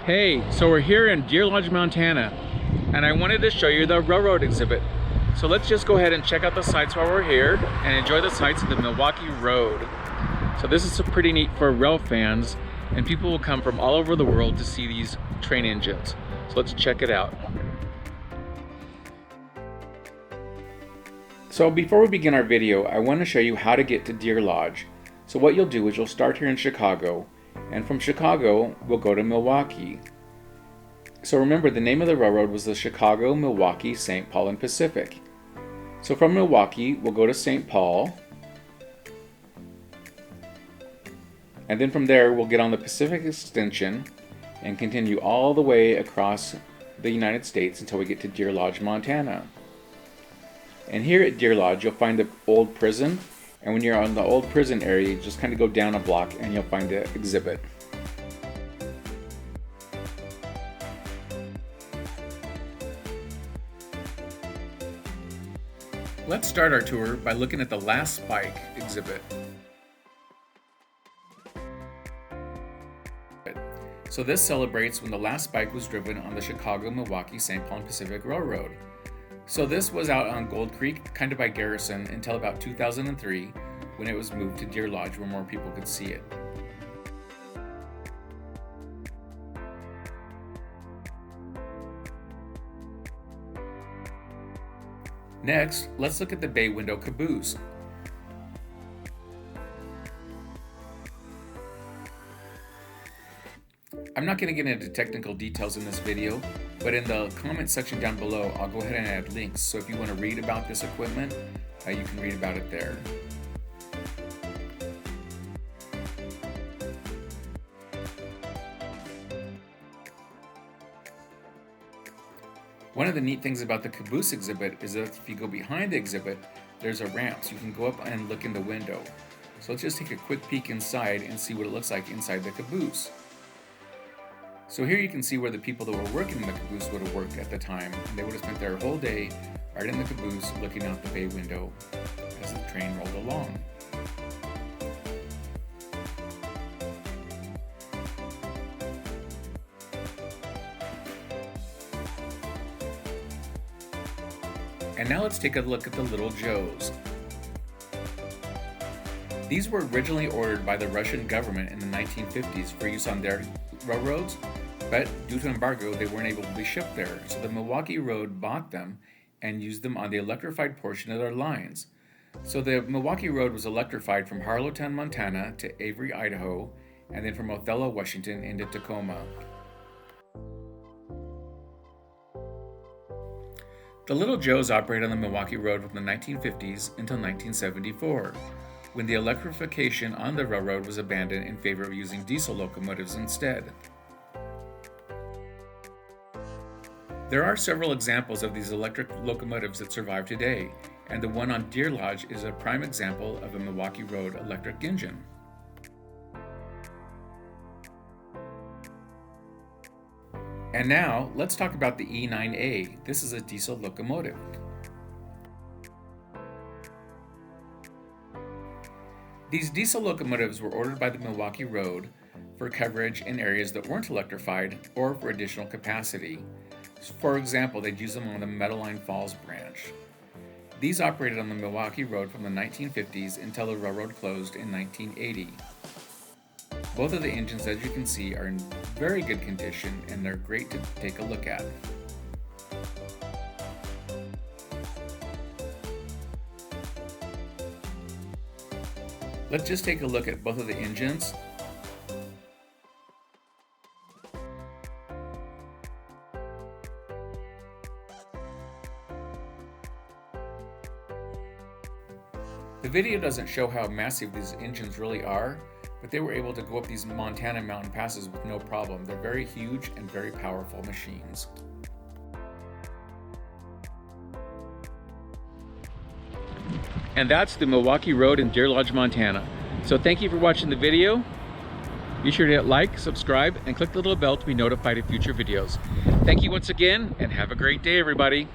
Hey, so we're here in Deer Lodge, Montana, and I wanted to show you the railroad exhibit. So let's just go ahead and check out the sights while we're here and enjoy the sights of the Milwaukee Road. So this is pretty neat for rail fans, and people will come from all over the world to see these train engines. So let's check it out. So before we begin our video, I want to show you how to get to Deer Lodge. So what you'll do is you'll start here in Chicago, and from Chicago we'll go to Milwaukee. So remember, the name of the railroad was the Chicago, Milwaukee, St. Paul and Pacific. So from Milwaukee we'll go to St. Paul, and then from there we'll get on the Pacific Extension and continue all the way across the United States until we get to Deer Lodge, Montana. And here at Deer Lodge you'll find the old prison, and when you're on the old prison area you just kind of go down a block and you'll find the exhibit. Let's start our tour by looking at the Last Spike exhibit. So this celebrates when the last spike was driven on the Chicago, Milwaukee, St. Paul and Pacific Railroad. So this was out on Gold Creek, kind of by Garrison, until about 2003, when it was moved to Deer Lodge where more people could see it. Next, let's look at the Bay Window Caboose. I'm not going to get into technical details in this video, but in the comment section down below, I'll go ahead and add links. So if you want to read about this equipment, you can read about it there. One of the neat things about the Caboose exhibit is that if you go behind the exhibit, there's a ramp, so you can go up and look in the window. So let's just take a quick peek inside and see what it looks like inside the Caboose. So here you can see where the people that were working in the Caboose would have worked at the time, and they would have spent their whole day right in the Caboose looking out the bay window as the train rolled along. And now let's take a look at the Little Joes. These were originally ordered by the Russian government in the 1950s for use on their railroads, but due to embargo they weren't able to be shipped there, so the Milwaukee Road bought them and used them on the electrified portion of their lines. So the Milwaukee Road was electrified from Harlowton, Montana to Avery, Idaho, and then from Othello, Washington into Tacoma. The Little Joes operated on the Milwaukee Road from the 1950s until 1974, when the electrification on the railroad was abandoned in favor of using diesel locomotives instead. There are several examples of these electric locomotives that survive today, and the one on Deer Lodge is a prime example of a Milwaukee Road electric engine. And now, let's talk about the E9A. This is a diesel locomotive. These diesel locomotives were ordered by the Milwaukee Road for coverage in areas that weren't electrified or for additional capacity. For example, they'd use them on the Medline Falls branch. These operated on the Milwaukee Road from the 1950s until the railroad closed in 1980. Both of the engines, as you can see, are in very good condition and they're great to take a look at. Let's just take a look at both of the engines. The video doesn't show how massive these engines really are, but they were able to go up these Montana mountain passes with no problem. They're very huge and very powerful machines. And that's the Milwaukee Road in Deer Lodge, Montana. So thank you for watching the video. Be sure to hit like, subscribe, and click the little bell to be notified of future videos. Thank you once again, and have a great day, everybody.